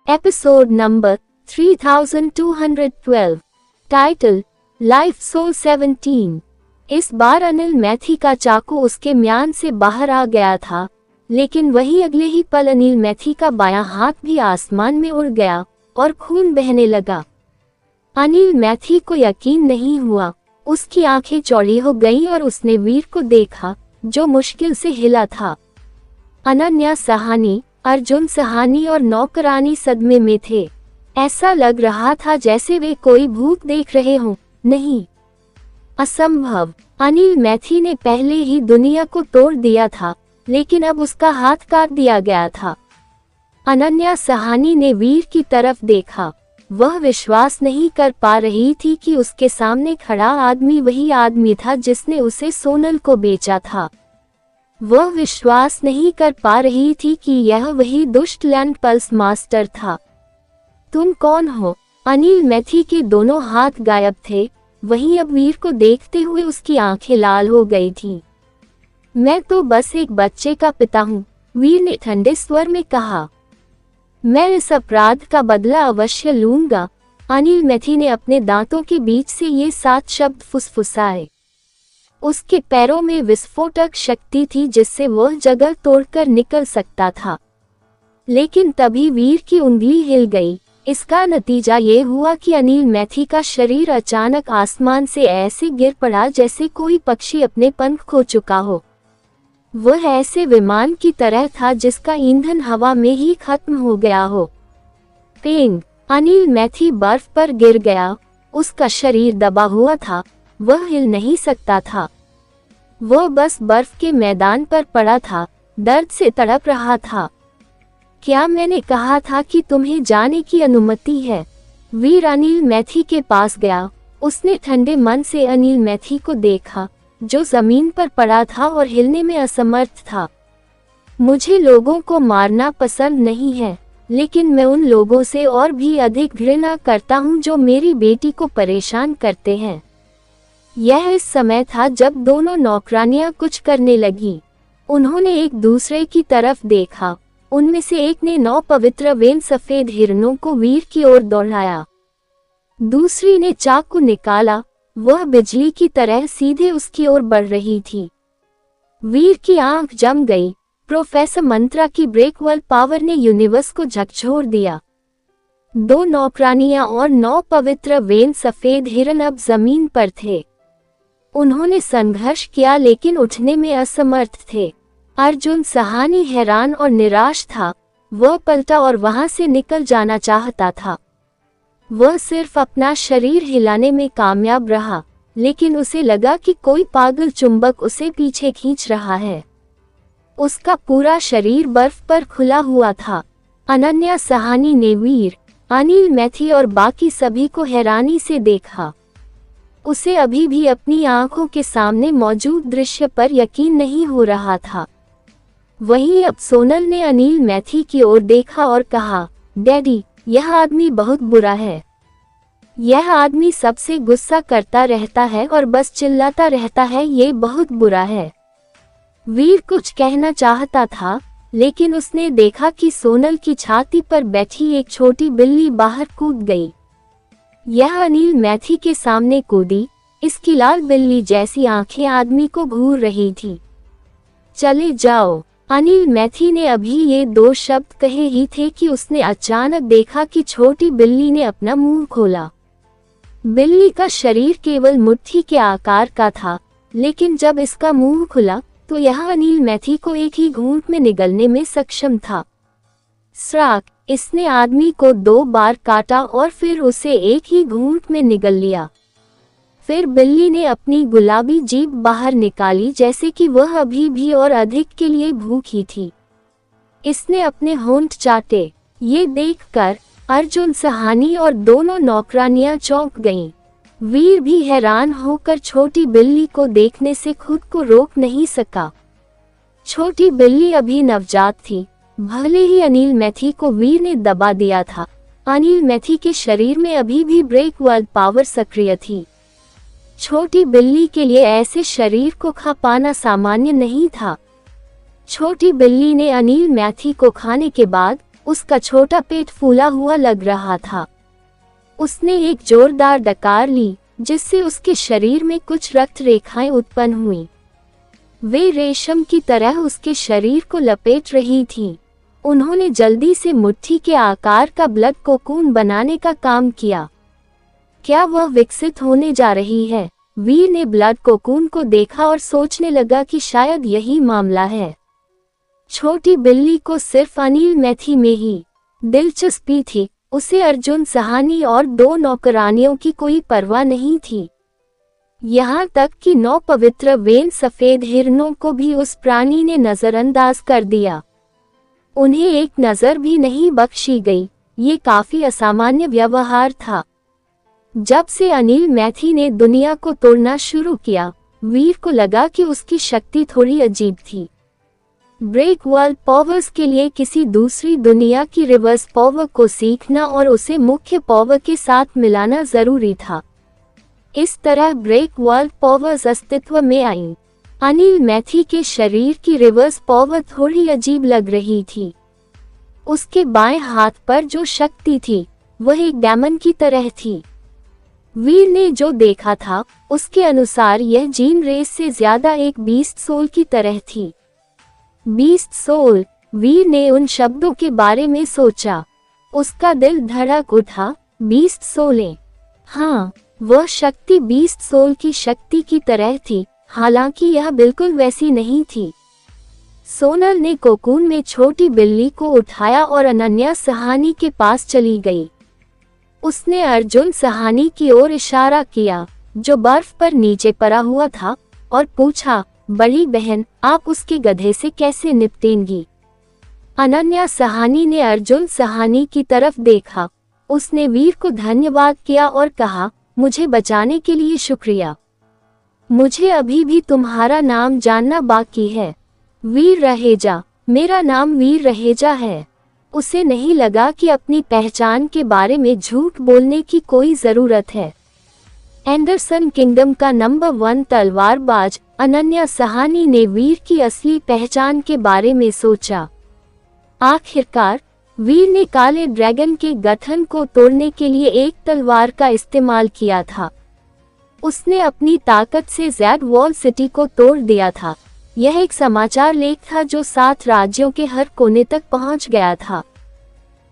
Episode number 3212। Title life soul 17। इस बार अनिल मैथी का चाकू उसके म्यान से बाहर आ गया था, लेकिन वही अगले ही पल अनिल मैथी का बायां हाथ भी आसमान में उड़ गया और खून बहने लगा। अनिल मैथी को यकीन नहीं हुआ। उसकी आंखें चौड़ी हो गईं और उसने वीर को देखा, जो मुश्किल से हिला था। अनन्या सहानी, अर्जुन सहानी और नौकरानी सदमे में थे। ऐसा लग रहा था जैसे वे कोई भूत देख रहे हों। नहीं, असंभव। अनिल मैथी ने पहले ही दुनिया को तोड़ दिया था, लेकिन अब उसका हाथ काट दिया गया था। अनन्या सहानी ने वीर की तरफ देखा। वह विश्वास नहीं कर पा रही थी कि उसके सामने खड़ा आदमी वही आदमी था जिसने उसे सोनल को बेचा था। वह विश्वास नहीं कर पा रही थी कि यह वही दुष्ट लैंड पल्स मास्टर था। तुम कौन हो? अनिल मैथी के दोनों हाथ गायब थे। वहीं अब वीर को देखते हुए उसकी आंखें लाल हो गई थीं। मैं तो बस एक बच्चे का पिता हूँ, वीर ने ठंडे स्वर में कहा। मैं इस अपराध का बदला अवश्य लूंगा। अनिल मैथी ने अपने दांतों के बीच से ये 7 शब्द फुसफुसाए। उसके पैरों में विस्फोटक शक्ति थी जिससे वह जगह तोड़कर निकल सकता था। लेकिन तभी वीर की उंगली हिल गई। इसका नतीजा ये हुआ कि अनिल मैथी का शरीर अचानक आसमान से ऐसे गिर पड़ा जैसे कोई पक्षी अपने पंख खो चुका हो। वह ऐसे विमान की तरह था जिसका ईंधन हवा में ही खत्म हो गया हो। पेंग! अनिल मैथी बर्फ पर गिर गया। उसका शरीर दबा हुआ था, वह हिल नहीं सकता था। वह बस बर्फ के मैदान पर पड़ा था, दर्द से तड़प रहा था। क्या मैंने कहा था कि तुम्हें जाने की अनुमति है? वीर अनिल मैथी के पास गया। उसने ठंडे मन से अनिल मैथी को देखा, जो जमीन पर पड़ा था और हिलने में असमर्थ था। मुझे लोगों को मारना पसंद नहीं है, लेकिन मैं उन लोगों से और भी अधिक घृणा करता हूँ जो मेरी बेटी को परेशान करते हैं। यह इस समय था जब दोनों नौकरानियां कुछ करने लगीं। उन्होंने एक दूसरे की तरफ देखा। उनमें से एक ने 9 पवित्र वेन सफेद हिरणों को वीर की ओर दौड़ाया। दूसरी ने चाकू निकाला। वह बिजली की तरह सीधे उसकी ओर बढ़ रही थी। वीर की आंख जम गई। प्रोफेसर मंत्रा की ब्रेकवल पावर ने यूनिवर्स को झकझोर दिया। 2 नौकरानियां और 9 पवित्र वेन सफेद हिरण अब जमीन पर थे। उन्होंने संघर्ष किया लेकिन उठने में असमर्थ थे। अर्जुन सहानी हैरान और निराश था। वह पलटा और वहां से निकल जाना चाहता था। वह सिर्फ अपना शरीर हिलाने में कामयाब रहा, लेकिन उसे लगा कि कोई पागल चुंबक उसे पीछे खींच रहा है। उसका पूरा शरीर बर्फ पर खुला हुआ था। अनन्या सहानी ने वीर, अनिल मैथी और बाकी सभी को हैरानी से देखा। उसे अभी भी अपनी आंखों के सामने मौजूद दृश्य पर यकीन नहीं हो रहा था। वहीं अब सोनल ने अनिल मैथी की ओर देखा और कहा, डैडी, यह आदमी बहुत बुरा है। यह आदमी सबसे गुस्सा करता रहता है और बस चिल्लाता रहता है, ये बहुत बुरा है। वीर कुछ कहना चाहता था, लेकिन उसने देखा कि सोनल की छाती पर बैठी एक छोटी बिल्ली बाहर कूद गई। यह अनिल मैथी के सामने कूदी। इसकी लाल बिल्ली जैसी आंखें आदमी को घूर रही थी। चले जाओ। अनिल मैथी ने अभी ये 2 शब्द कहे ही थे कि उसने अचानक देखा कि छोटी बिल्ली ने अपना मुंह खोला। बिल्ली का शरीर केवल मुट्ठी के आकार का था, लेकिन जब इसका मुंह खुला तो यह अनिल मैथी को एक ही घूंट में निगलने में सक्षम था। स्राक! इसने आदमी को 2 बार काटा और फिर उसे एक ही घूंट में निगल लिया। फिर बिल्ली ने अपनी गुलाबी जीभ बाहर निकाली जैसे कि वह अभी भी और अधिक के लिए भूखी थी। इसने अपने होंठ चाटे। ये देखकर अर्जुन सहानी और दोनों नौकरानियां चौंक गईं। वीर भी हैरान होकर छोटी बिल्ली को देखने से खुद को रोक नहीं सका। छोटी बिल्ली अभी नवजात थी। भले ही अनिल मैथी को वीर ने दबा दिया था, अनिल मैथी के शरीर में अभी भी ब्रेक वर्ल्ड पावर सक्रिय थी। छोटी बिल्ली के लिए ऐसे शरीर को खा पाना सामान्य नहीं था। छोटी बिल्ली ने अनिल मैथी को खाने के बाद उसका छोटा पेट फूला हुआ लग रहा था। उसने एक जोरदार डकार ली, जिससे उसके शरीर में कुछ रक्त रेखाएं उत्पन्न हुईं। वे रेशम की तरह उसके शरीर को लपेट रही थीं। उन्होंने जल्दी से मुट्ठी के आकार का ब्लड कोकून बनाने का काम किया। क्या वह विकसित होने जा रही है? वीर ने ब्लड कोकून को देखा और सोचने लगा कि शायद यही मामला है। छोटी बिल्ली को सिर्फ अनिल मैथी में ही दिलचस्पी थी। उसे अर्जुन सहानी और 2 नौकरानियों की कोई परवाह नहीं थी। यहाँ तक कि 9 पवित्र वेन सफेद हिरणों को भी उस प्राणी ने नजरअंदाज कर दिया। उन्हें एक नजर भी नहीं बख्शी गई। ये काफी असामान्य व्यवहार था। जब से अनिल मैथी ने दुनिया को तोड़ना शुरू किया, वीर को लगा कि उसकी शक्ति थोड़ी अजीब थी। ब्रेक वर्ल्ड पावर्स के लिए किसी दूसरी दुनिया की रिवर्स पावर को सीखना और उसे मुख्य पावर के साथ मिलाना जरूरी था। इस तरह ब्रेक वर्ल्ड पावर्स अस्तित्व में आईं। अनिल मैथी के शरीर की रिवर्स पावर थोड़ी अजीब लग रही थी। उसके बाएं हाथ पर जो शक्ति थी वह एक डेमन की तरह थी। वीर ने जो देखा था उसके अनुसार यह जीन रेस से ज्यादा एक बीस्ट सोल की तरह थी। बीस्ट सोल, वीर ने उन शब्दों के बारे में सोचा। उसका दिल धड़क उठा। बीस्ट सोलें, हाँ, वह शक्ति बीस्ट सोल की शक्ति की तरह थी, हालांकि यह बिल्कुल वैसी नहीं थी। सोनल ने कोकून में छोटी बिल्ली को उठाया और अनन्या सहानी के पास चली गई। उसने अर्जुन सहानी की ओर इशारा किया, जो बर्फ पर नीचे पड़ा हुआ था, और पूछा, बड़ी बहन, आप उसके गधे से कैसे निपटेंगी? अनन्या सहानी ने अर्जुन सहानी की तरफ देखा। उसने वीर को धन्यवाद किया और कहा, मुझे बचाने के लिए शुक्रिया। मुझे अभी भी तुम्हारा नाम जानना बाकी है। वीर रहेजा। मेरा नाम वीर रहेजा है। उसे नहीं लगा कि अपनी पहचान के बारे में झूठ बोलने की कोई जरूरत है। एंडरसन किंगडम का नंबर 1 तलवारबाज अनन्या सहानी ने वीर की असली पहचान के बारे में सोचा। आखिरकार वीर ने काले ड्रैगन के गठन को तोड़ने के लिए एक तलवार का इस्तेमाल किया था। उसने अपनी ताकत से ज़ेड वॉल सिटी को तोड़ दिया था। यह एक समाचार लेख था जो 7 राज्यों के हर कोने तक पहुंच गया था।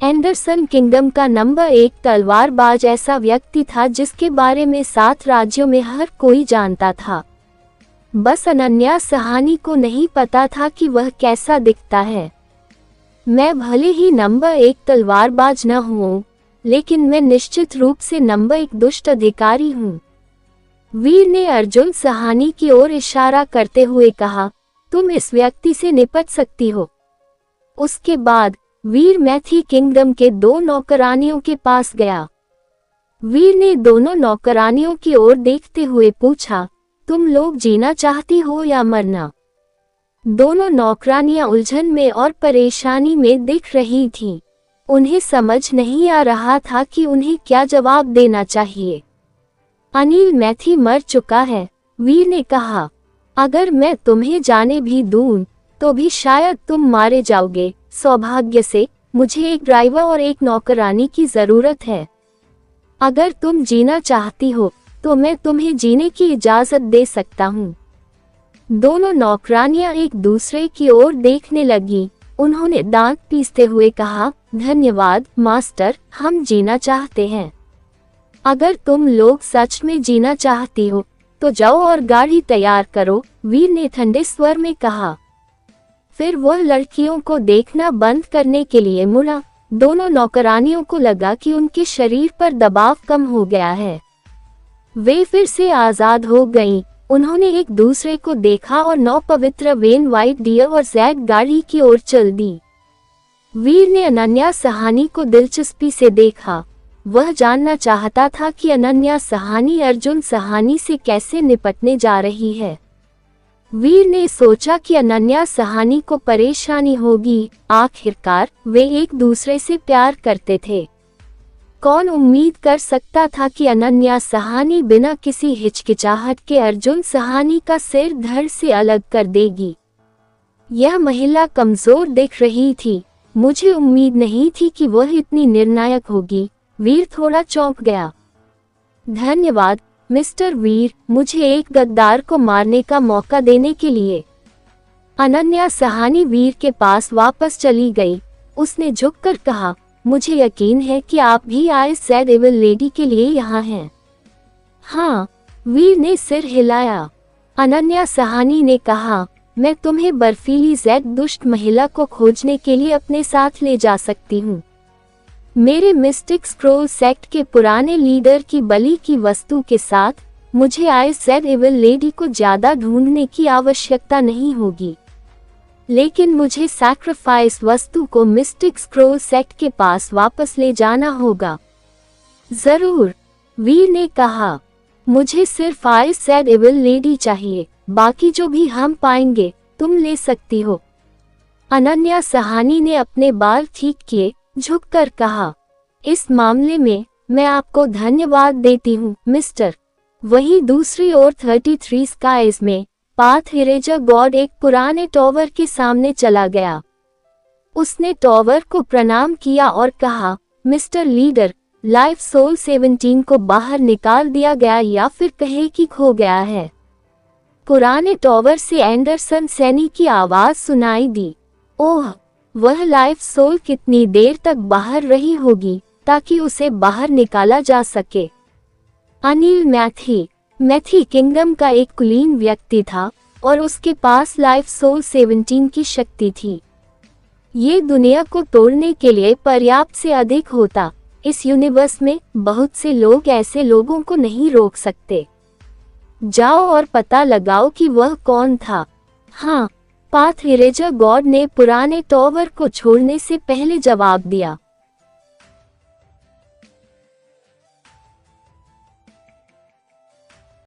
एंडरसन किंगडम का नंबर 1 तलवारबाज ऐसा व्यक्ति था जिसके बारे में 7 राज्यों में हर कोई जानता था। बस अनन्या सहानी को नहीं पता था कि वह कैसा दिखता है। मैं भले ही नंबर 1 तलवारबाज न हूँ, लेकिन मैं निश्चित रूप से नंबर 1 दुष्ट अधिकारी हूँ। वीर ने अर्जुन सहानी की ओर इशारा करते हुए कहा, तुम इस व्यक्ति से निपट सकती हो। उसके बाद वीर मैथी किंगडम के 2 नौकरानियों के पास गया। वीर ने दोनों नौकरानियों की ओर देखते हुए पूछा, तुम लोग जीना चाहती हो या मरना? दोनों नौकरानियां उलझन में और परेशानी में दिख रही थीं। उन्हें समझ नहीं आ रहा था कि उन्हें क्या जवाब देना चाहिए। अनिल मैथी मर चुका है, वीर ने कहा। अगर मैं तुम्हें जाने भी दूं, तो भी शायद तुम मारे जाओगे। सौभाग्य से मुझे एक ड्राइवर और एक नौकरानी की जरूरत है। अगर तुम जीना चाहती हो, तो मैं तुम्हें जीने की इजाजत दे सकता हूँ। दोनों नौकरानियां एक दूसरे की ओर देखने लगी। उन्होंने दांत पीसते हुए कहा, धन्यवाद मास्टर, हम जीना चाहते हैं। अगर तुम लोग सच में जीना चाहती हो, तो जाओ और गाड़ी तैयार करो, वीर ने ठंडे स्वर में कहा। फिर वह लड़कियों को देखना बंद करने के लिए मुड़ा। दोनों नौकरानियों को लगा कि उनके शरीर पर दबाव कम हो गया है। वे फिर से आजाद हो गईं। उन्होंने एक दूसरे को देखा और 9 पवित्र वेन व्हाइट डियर और ज़ेड गाड़ी की ओर चल दी। वीर ने अनन्या सहानी को दिलचस्पी से देखा। वह जानना चाहता था कि अनन्या सहानी अर्जुन सहानी से कैसे निपटने जा रही है। वीर ने सोचा कि अनन्या सहानी को परेशानी होगी। आखिरकार वे एक दूसरे से प्यार करते थे। कौन उम्मीद कर सकता था कि अनन्या सहानी बिना किसी हिचकिचाहट के अर्जुन सहानी का सिर धड़ से अलग कर देगी। यह महिला कमजोर दिख रही थी, मुझे उम्मीद नहीं थी कि वह इतनी निर्णायक होगी। वीर थोड़ा चौंक गया। धन्यवाद मिस्टर वीर, मुझे एक गद्दार को मारने का मौका देने के लिए। अनन्या सहानी वीर के पास वापस चली गई। उसने झुककर कहा, मुझे यकीन है कि आप भी आई सैड एविल लेडी के लिए यहाँ हैं। हाँ, वीर ने सिर हिलाया। अनन्या सहानी ने कहा, मैं तुम्हें बर्फीली जैद दुष्ट महिला को खोजने के लिए अपने साथ ले जा सकती हूँ। मेरे मिस्टिक स्क्रोल सेक्ट के पुराने लीडर की बलि की वस्तु के साथ मुझे आई सैड एविल लेडी को ज्यादा ढूंढने की आवश्यकता नहीं होगी, लेकिन मुझे सैक्रिफाइस वस्तु को मिस्टिक स्क्रोल सेक्ट के पास वापस ले जाना होगा। जरूर, वीर ने कहा, मुझे सिर्फ आई सैड एविल लेडी चाहिए, बाकी जो भी हम पाएंगे तुम ले सकती हो। अनन्या सहानी ने अपने बाल ठीक किए, झुककर कहा, इस मामले में मैं आपको धन्यवाद देती हूँ मिस्टर। वहीं दूसरी ओर 33 स्काइज में पाथ इरेजर गॉड एक पुराने टॉवर के सामने चला गया। उसने टॉवर को प्रणाम किया और कहा, मिस्टर लीडर, लाइफ सोल 17 को बाहर निकाल दिया गया या फिर कहे कि खो गया है। पुराने टॉवर से एंडरसन सैनी की आवाज सुनाई दी। ओह, वह लाइफ सोल कितनी देर तक बाहर रही होगी ताकि उसे बाहर निकाला जा सके। अनिल मैथी किंगडम का एक कुलीन व्यक्ति था और उसके पास लाइफ सोल 17 की शक्ति थी। ये दुनिया को तोड़ने के लिए पर्याप्त से अधिक होता। इस यूनिवर्स में बहुत से लोग ऐसे लोगों को नहीं रोक सकते। जाओ और पता लगाओ कि वह कौन था। हाँ, पाथ इरेजर गॉड ने पुराने टॉवर को छोड़ने से पहले जवाब दिया।